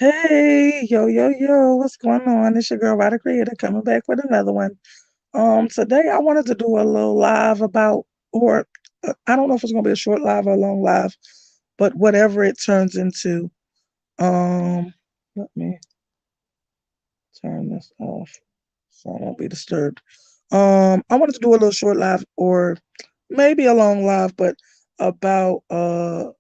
Hey, yo, what's going on? It's your girl, Ryder Creator, coming back with another one. Today I wanted to do a little live about, or I don't know if it's gonna be a short live or a long live, but whatever it turns into. Let me turn this off so I won't be disturbed. I wanted to do a little short live or maybe a long live, but about a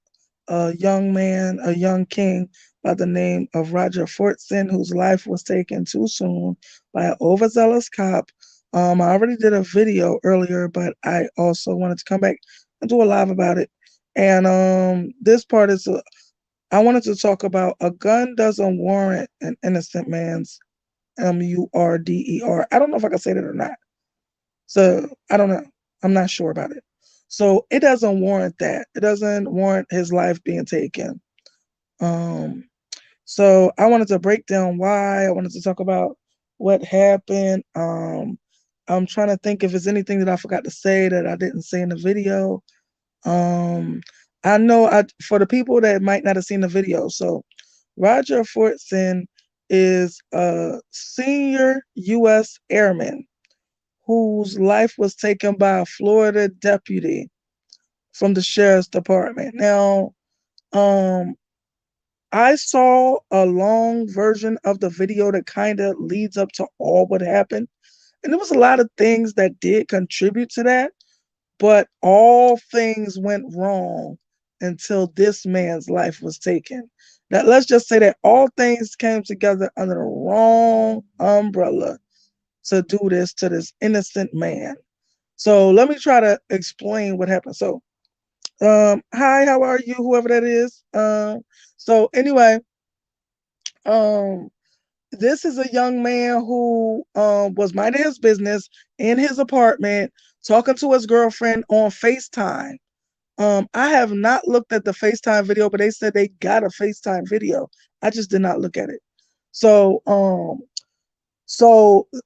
young man, a young king by the name of Roger Fortson, whose life was taken too soon by an overzealous cop. I already did a video earlier, but I also wanted to come back and do a live about it. And this part is, I wanted to talk about a gun doesn't warrant an innocent man's murder. I don't know if I can say that or not. So I don't know. I'm not sure about it. So it doesn't warrant that. It doesn't warrant his life being taken. Um, so I wanted to break down why. I wanted to talk about what happened. I'm trying to think if there's anything that I forgot to say that I didn't say in the video. Um, I know for the people that might not have seen the video. So Roger Fortson is a senior U.S. airman whose life was taken by a Florida deputy from the sheriff's department. Now, um, I saw a long version of the video that kind of leads up to all what happened. And there was a lot of things that did contribute to that, but all things went wrong until this man's life was taken. Now, let's just say that all things came together under the wrong umbrella to do this to this innocent man. So let me try to explain what happened. So, hi, how are you? Whoever that is. So anyway, um, this is a young man who was minding his business in his apartment, talking to his girlfriend on FaceTime. I have not looked at the FaceTime video, but they said they got a FaceTime video. I just did not look at it. So,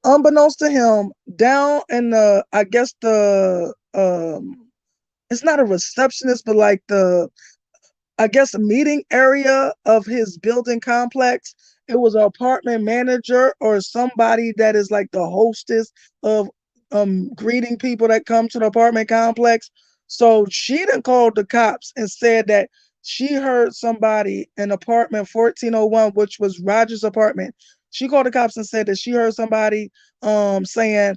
unbeknownst to him, down in the, I guess it's not a receptionist, but like I guess, a meeting area of his building complex. It was an apartment manager or somebody that is like the hostess of greeting people that come to the apartment complex. So she done called the cops and said that she heard somebody in apartment 1401, which was Roger's apartment. She called the cops and said that she heard somebody saying,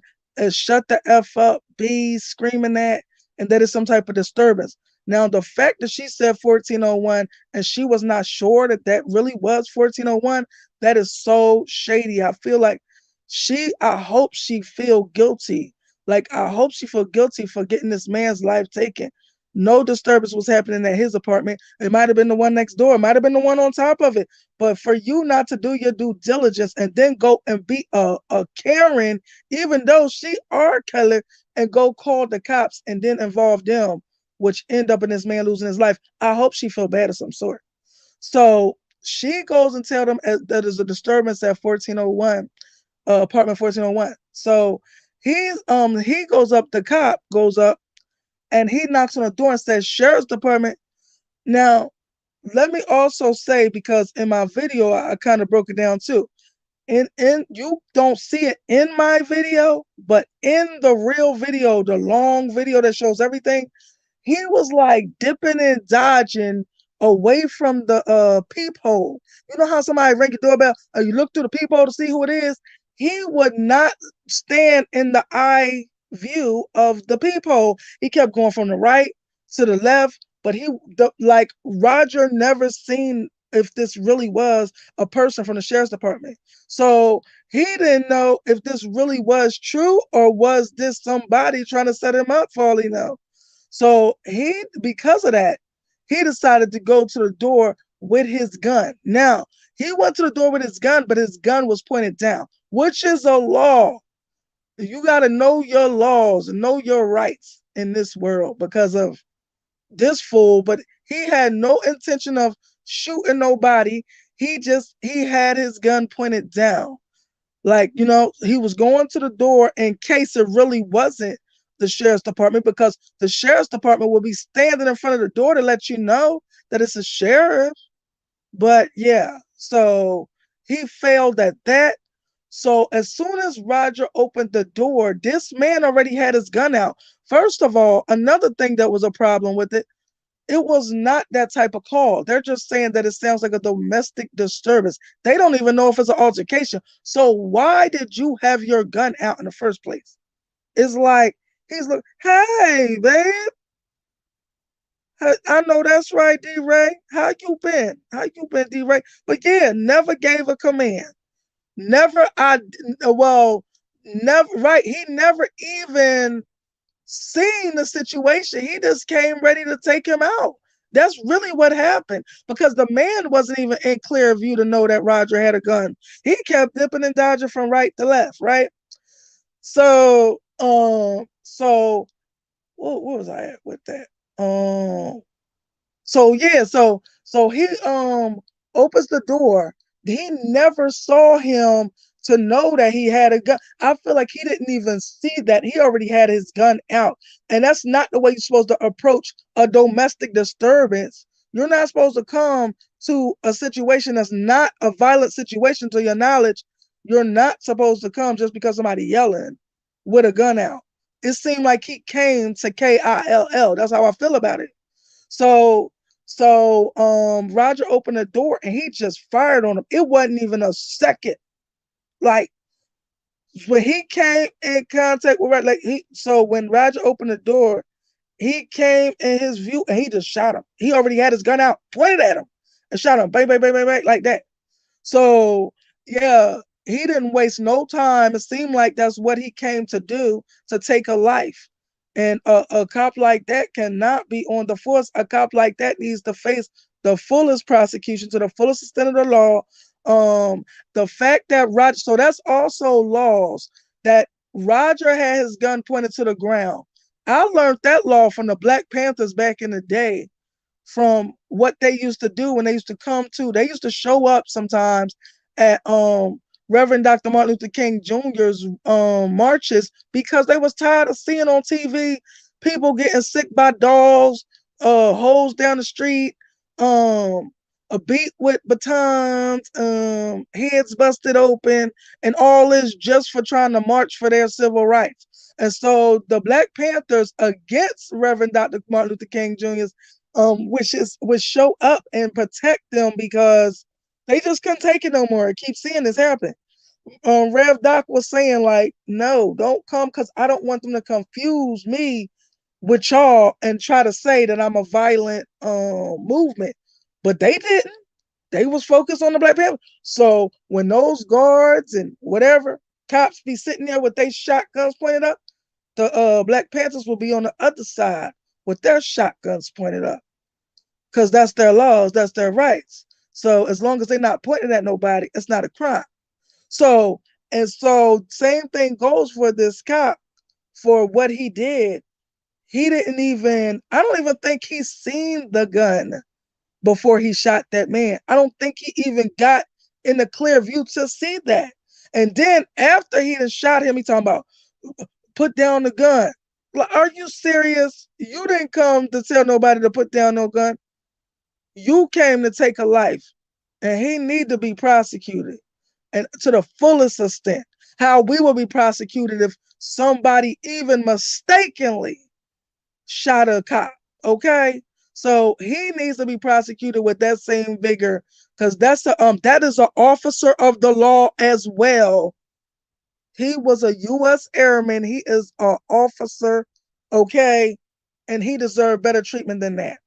shut the F up, B, screaming that, and that is some type of disturbance. Now, the fact that she said 1401 and she was not sure that that really was 1401, that is so shady. I feel like I hope she feel guilty. Like, I hope she feel guilty for getting this man's life taken. No disturbance was happening at his apartment. It might have been the one next door. It might have been the one on top of it. But for you not to do your due diligence and then go and be a Karen, even though she are Keller, and go call the cops and then involve them, which end up in this man losing his life. I hope she feel bad of some sort. So she goes and tell them that there's a disturbance at 1401, apartment 1401. So he goes up, the cop goes up and he knocks on the door and says, Sheriff's Department. Now, let me also say, because in my video, I kind of broke it down too. In you don't see it in my video, but in the real video, the long video that shows everything, he was like dipping and dodging away from the peephole. You know how somebody ring your doorbell or you look through the peephole to see who it is? He would not stand in the eye view of the peephole. He kept going from the right to the left, but like Roger never seen if this really was a person from the sheriff's department. So he didn't know if this really was true or was this somebody trying to set him up for all he know. So because of that, he decided to go to the door with his gun. Now, he went to the door with his gun, but his gun was pointed down, which is a law. You got to know your laws and know your rights in this world because of this fool. But he had no intention of shooting nobody. He had his gun pointed down. Like, he was going to the door in case it really wasn't the sheriff's department, because the sheriff's department will be standing in front of the door to let you know that it's a sheriff. But yeah, So he failed at that. So as soon as Roger opened the door, this man already had his gun out. First of all, another thing that was a problem with it was not that type of call. They're just saying that it sounds like a domestic disturbance. They don't even know if it's an altercation. So why did you have your gun out in the first place? It's like he's like, hey, babe. I know that's right, D Ray. How you been? How you been, D Ray? But yeah, never gave a command. Never, well, never, right. He never even seen the situation. He just came ready to take him out. That's really what happened because the man wasn't even in clear view to know that Roger had a gun. He kept dipping and dodging from right to left, right? So what was I at with that? So yeah, so he opens the door. He never saw him to know that he had a gun. I feel like he didn't even see that he already had his gun out. And that's not the way you're supposed to approach a domestic disturbance. You're not supposed to come to a situation that's not a violent situation to your knowledge. You're not supposed to come just because somebody yelling with a gun out. It seemed like he came to KILL. That's how I feel about it. So Roger opened the door and he just fired on him. It wasn't even a second. Like when he came in contact with Roger, so when Roger opened the door, he came in his view and he just shot him. He already had his gun out, pointed at him, and shot him. Bang, bang, bang, bang, bang, like that. So yeah, he didn't waste no time. It seemed like that's what he came to do, to take a life. And a cop like that cannot be on the force. A cop like that needs to face the fullest prosecution to the fullest extent of the law. The fact that Roger, so that's also laws that Roger had his gun pointed to the ground. I learned that law from the Black Panthers back in the day, from what they used to do when they used to come to. They used to show up sometimes at Reverend Dr. Martin Luther King Jr.'s marches because they was tired of seeing on TV people getting sick by dogs, hoes down the street, a beat with batons, heads busted open, and all this just for trying to march for their civil rights. And so the Black Panthers against Reverend Dr. Martin Luther King Jr.'s which show up and protect them because they just couldn't take it no more. Keep seeing this happen. Rev Doc was saying like, no, don't come because I don't want them to confuse me with y'all and try to say that I'm a violent movement. But they didn't. They was focused on the Black Panther. So when those guards and whatever cops be sitting there with their shotguns pointed up, the Black Panthers will be on the other side with their shotguns pointed up because that's their laws, that's their rights. So as long as they're not pointing at nobody, it's not a crime. So same thing goes for this cop for what he did. He didn't even, I don't even think he seen the gun before he shot that man. I don't think he even got in the clear view to see that. And then after he had shot him, he talking about put down the gun. Like, are you serious? You didn't come to tell nobody to put down no gun. You came to take a life, and he need to be prosecuted, and to the fullest extent. How we will be prosecuted if somebody even mistakenly shot a cop. Okay, so he needs to be prosecuted with that same vigor because that is an officer of the law as well. He was a U.S. airman. He is an officer. Okay, and he deserved better treatment than that.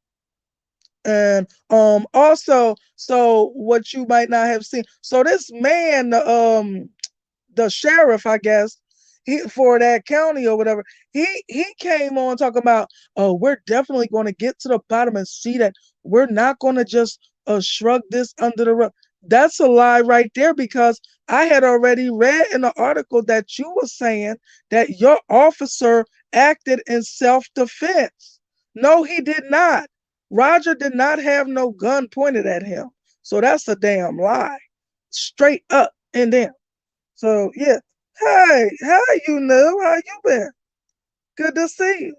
And also, so what you might not have seen. So this man, the sheriff, I guess, he for that county or whatever, he came on talking about, oh, we're definitely going to get to the bottom and see that we're not going to just shrug this under the rug. That's a lie right there because I had already read in the article that you were saying that your officer acted in self-defense. No, he did not. Roger did not have no gun pointed at him. So that's a damn lie. Straight up and down. So yeah. Hey, how you know? How you been? Good to see you.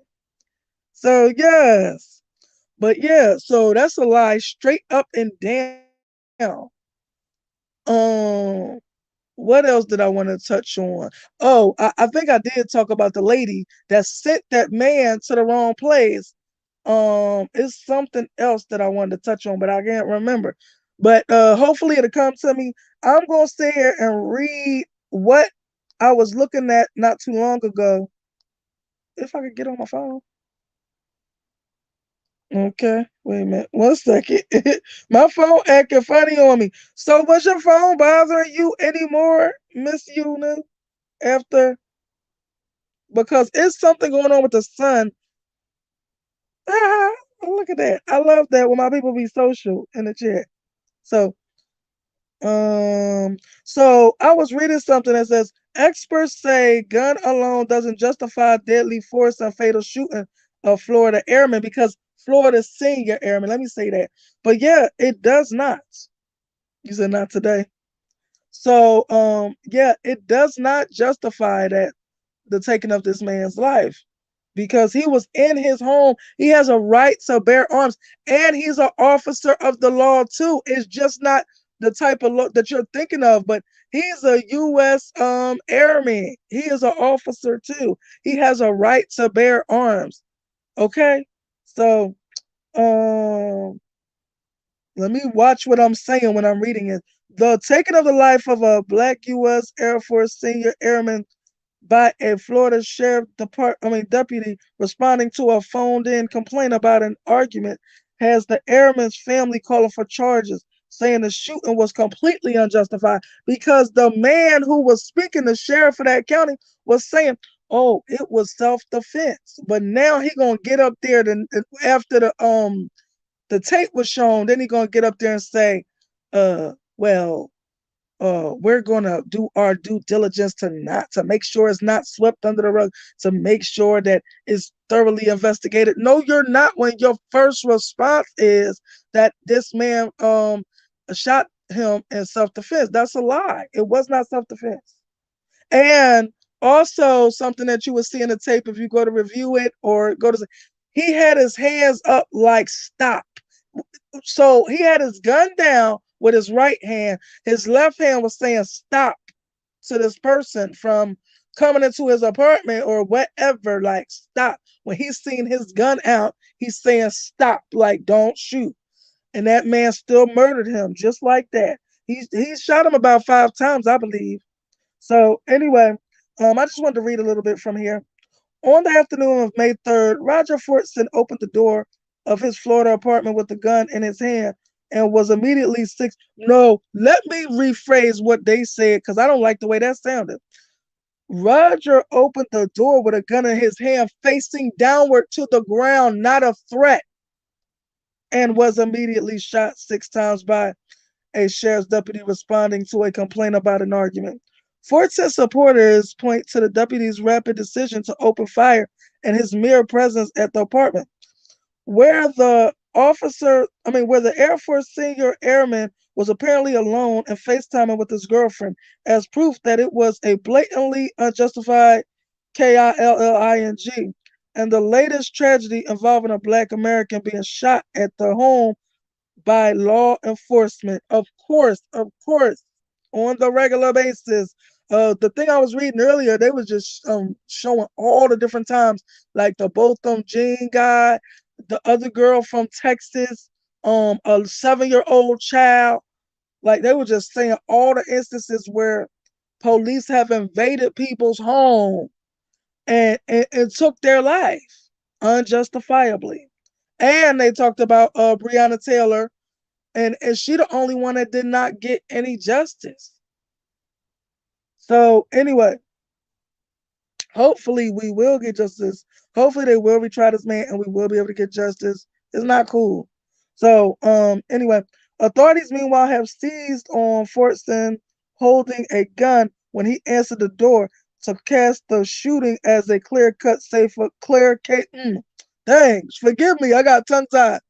So yes. But yeah, so that's a lie straight up and down. Um, what else did I want to touch on? Oh, I think I did talk about the lady that sent that man to the wrong place. It's something else that I wanted to touch on, but I can't remember. But hopefully it'll come to me. I'm gonna sit here and read what I was looking at not too long ago. If I could get on my phone. Okay, wait a minute. 1 second. My phone acting funny on me. So was your phone bothering you anymore, Miss Una? After, because it's something going on with the sun. Ah, look at that. I love that when my people be social in the chat. So, um, so I was reading something that says experts say gun alone doesn't justify deadly force and fatal shooting of Florida airmen because Florida senior airmen. Let me say that. But yeah, it does not. You said not today. So, yeah, it does not justify that the taking of this man's life because he was in his home. He has a right to bear arms, and he's an officer of the law too. It's just not the type of law that you're thinking of, but he's a U.S. Airman. He is an officer too. He has a right to bear arms. Okay, so um, let me watch what I'm saying when I'm reading it. The taking of the life of a black U.S. Air Force senior airman by a Florida deputy responding to a phoned-in complaint about an argument has the airman's family calling for charges, saying the shooting was completely unjustified because the man who was speaking, the sheriff of that county, was saying, "Oh, it was self-defense." But now he gonna get up there after the tape was shown. Then he gonna get up there and say, well, we're gonna do our due diligence to make sure it's not swept under the rug, to make sure that it's thoroughly investigated. No, you're not. When your first response is that this man shot him in self-defense, that's a lie. It was not self-defense. And also something that you will see in the tape if you go to review it or go to, he had his hands up like stop. So he had his gun down with his right hand. His left hand was saying stop to this person from coming into his apartment or whatever, like stop. When he's seen his gun out, he's saying stop, like don't shoot. And that man still murdered him just like that. He shot him about 5 times, I believe. So anyway, I just wanted to read a little bit from here. On the afternoon of May 3rd, Roger Fortson opened the door of his Florida apartment with the gun in his hand and was immediately six. No, let me rephrase what they said because I don't like the way that sounded. Roger opened the door with a gun in his hand, facing downward to the ground, not a threat, and was immediately shot 6 times by a sheriff's deputy responding to a complaint about an argument. Fortson supporters point to the deputy's rapid decision to open fire and his mere presence at the apartment, where where the Air Force senior airman was apparently alone and FaceTiming with his girlfriend as proof that it was a blatantly unjustified killing, and the latest tragedy involving a black American being shot at the home by law enforcement. Of course, on the regular basis. The thing I was reading earlier, they was just showing all the different times, like the Botham Jean guy, the other girl from Texas, a 7-year-old child. Like they were just saying all the instances where police have invaded people's home and took their life unjustifiably. And they talked about Breonna Taylor, and she the only one that did not get any justice. So anyway, hopefully we will get justice. Hopefully they will retry this man and we will be able to get justice. It's not cool. So anyway, authorities meanwhile have seized on Fortson holding a gun when he answered the door to cast the shooting as a clear-cut safer clear case. Dang, forgive me, I got tongue tied.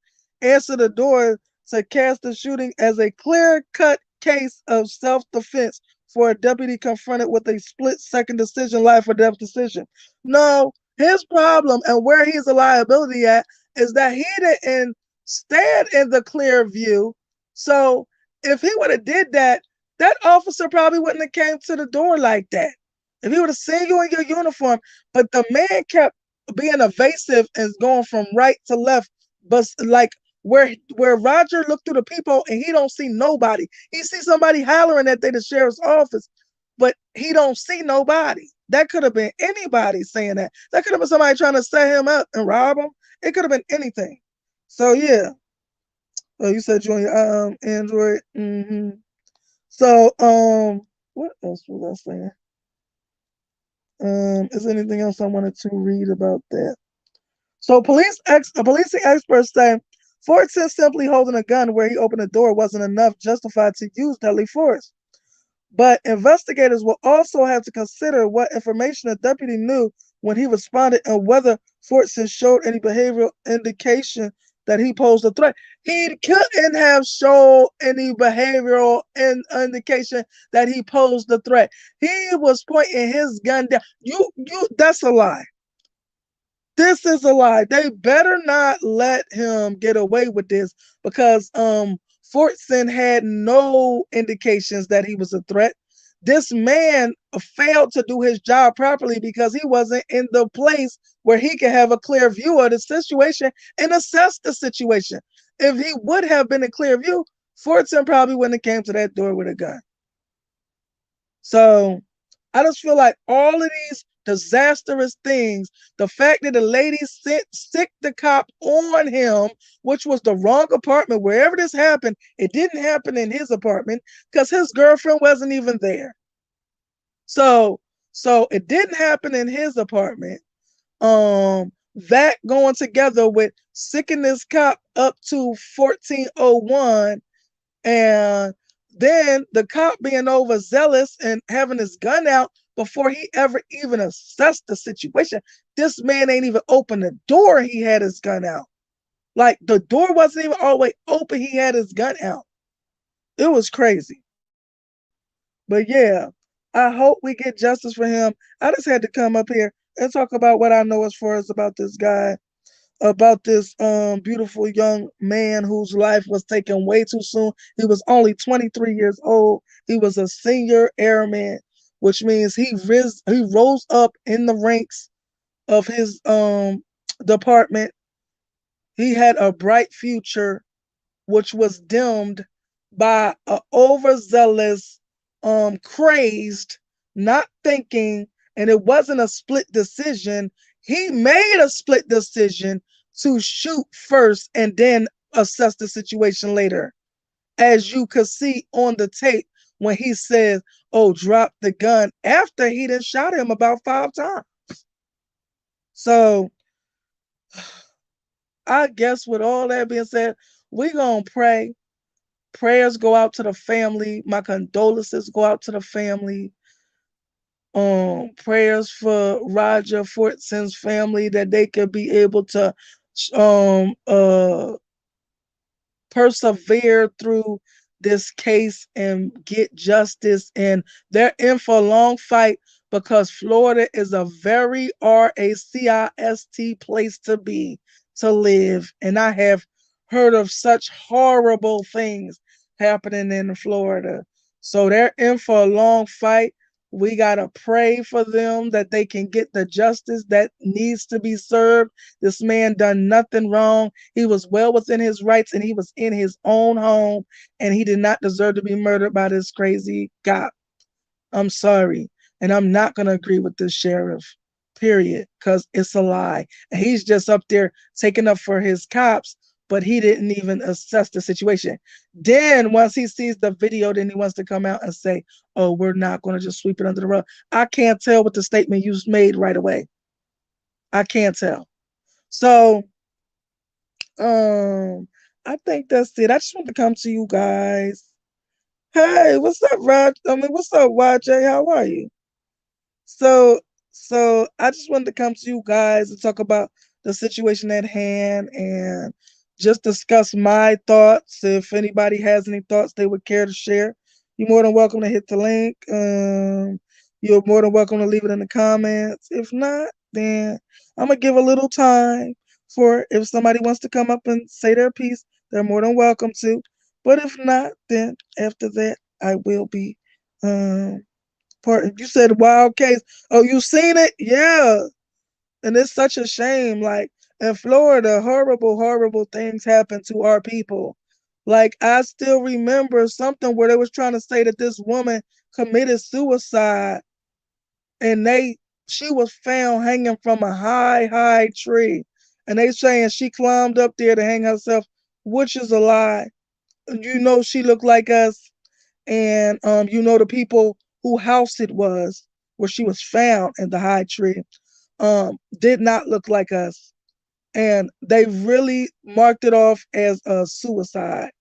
Answer the door to cast the shooting as a clear-cut case of self-defense for a deputy confronted with a split-second decision, life or death decision. No, his problem and where he's a liability at is that he didn't stand in the clear view. So if he would have did that, that officer probably wouldn't have came to the door like that. If he would have seen you in your uniform, but the man kept being evasive and going from right to left, but like where Roger looked through the peephole and he don't see nobody. He sees somebody hollering at the sheriff's office, but he don't see nobody. That could have been anybody saying that. That could have been somebody trying to set him up and rob him. It could have been anything. So yeah. Oh, you said you on your Android. So what else was I saying? Is there anything else I wanted to read about that? So policing experts say Fortson simply holding a gun where he opened the door wasn't enough justified to use deadly force. But investigators will also have to consider what information the deputy knew when he responded and whether Fortson showed any behavioral indication that he posed a threat. He couldn't have shown any behavioral indication that he posed a threat. He was pointing his gun down. That's a lie. This is a lie. They better not let him get away with this because Fortson had no indications that he was a threat. This man failed to do his job properly because he wasn't in the place where he could have a clear view of the situation and assess the situation. If he would have been in clear view, Fortson probably wouldn't have came to that door with a gun. So I just feel like all of these disastrous things, the fact that the lady sicked the cop on him, which was the wrong apartment, wherever this happened, it didn't happen in his apartment because his girlfriend wasn't even there. So it didn't happen in his apartment. That going together with sicking this cop up to 1401 and then the cop being overzealous and having his gun out before he ever even assessed the situation. This man ain't even opened the door. He had his gun out. Like the door wasn't even all the way open. He had his gun out. It was crazy. But yeah, I hope we get justice for him. I just had to come up here and talk about what I know as far as about this guy, about this beautiful young man whose life was taken way too soon. He was only 23 years old. He was a senior airman, which means he rose up in the ranks of his department. He had a bright future, which was dimmed by a overzealous, crazed, not thinking, and it wasn't a split decision. He made a split decision to shoot first and then assess the situation later. As you could see on the tape when he says, oh, drop the gun after he done shot him about 5 times. So I guess with all that being said, we're going to pray. Prayers go out to the family. My condolences go out to the family. Prayers for Roger Fortson's family that they could be able to um uh persevere through this case and get justice. And they're in for a long fight because Florida is a very RACIST place to live. And I have heard of such horrible things happening in Florida. So they're in for a long fight. We got to pray for them that they can get the justice that needs to be served. This man done nothing wrong. He was well within his rights and he was in his own home and he did not deserve to be murdered by this crazy cop. I'm sorry. And I'm not going to agree with this sheriff, period, because it's a lie. And he's just up there taking up for his cops, but he didn't even assess the situation. Then once he sees the video, then he wants to come out and say, oh, we're not going to just sweep it under the rug. I can't tell what the statement you made right away. I can't tell. So I think that's it. I just want to come to you guys. Hey, what's up, Rod? What's up, YJ? How are you? So, so I just wanted to come to you guys and talk about the situation at hand and just discuss my thoughts. If anybody has any thoughts they would care to share, you're more than welcome to hit the link. You're more than welcome to leave it in the comments. If not, then I'm gonna give a little time for if somebody wants to come up and say their piece, they're more than welcome to. But if not, then after that, I will be pardoned. You said wild case. Oh, you seen it? Yeah. And it's such a shame. Like in Florida, horrible, horrible things happen to our people. Like I still remember something where they was trying to say that this woman committed suicide, and she was found hanging from a high, high tree. And they saying she climbed up there to hang herself, which is a lie. You know she looked like us, and you know the people who house it was, where she was found in the high tree, did not look like us, and they really marked it off as a suicide.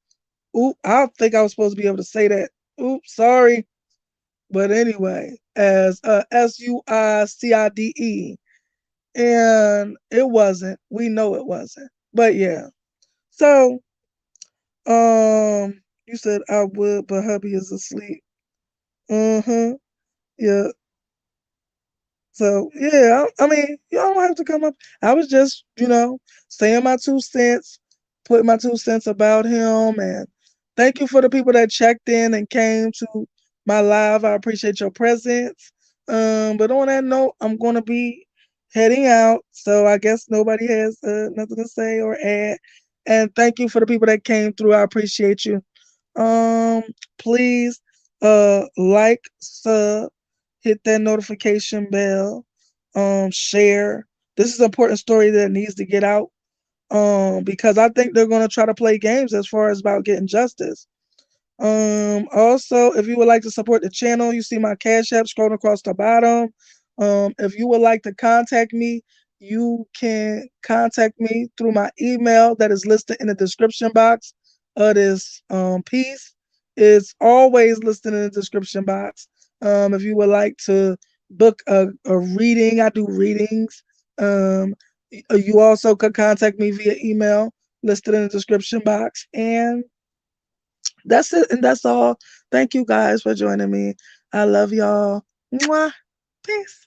Oop, I think I was supposed to be able to say that. Oops, sorry. But anyway, as suicide, and it wasn't. We know it wasn't. But yeah. So, you said I would, but hubby is asleep. Mm-hmm. Yeah. So yeah, I mean, you don't have to come up. I was just, saying my 2 cents, putting my 2 cents about him, and thank you for the people that checked in and came to my live. I appreciate your presence. But on that note, I'm gonna be heading out. So I guess nobody has nothing to say or add. And thank you for the people that came through. I appreciate you. Um, Please like, sub, hit that notification bell, share. This is an important story that needs to get out. Because I think they're gonna try to play games as far as about getting justice. Also, if you would like to support the channel, you see my Cash App scrolling across the bottom. If you would like to contact me, you can contact me through my email that is listed in the description box of this piece. It's always listed in the description box. If you would like to book a reading, I do readings. You also could contact me via email listed in the description box. And that's it, and that's all. Thank you guys for joining me. I love y'all. Mwah. Peace.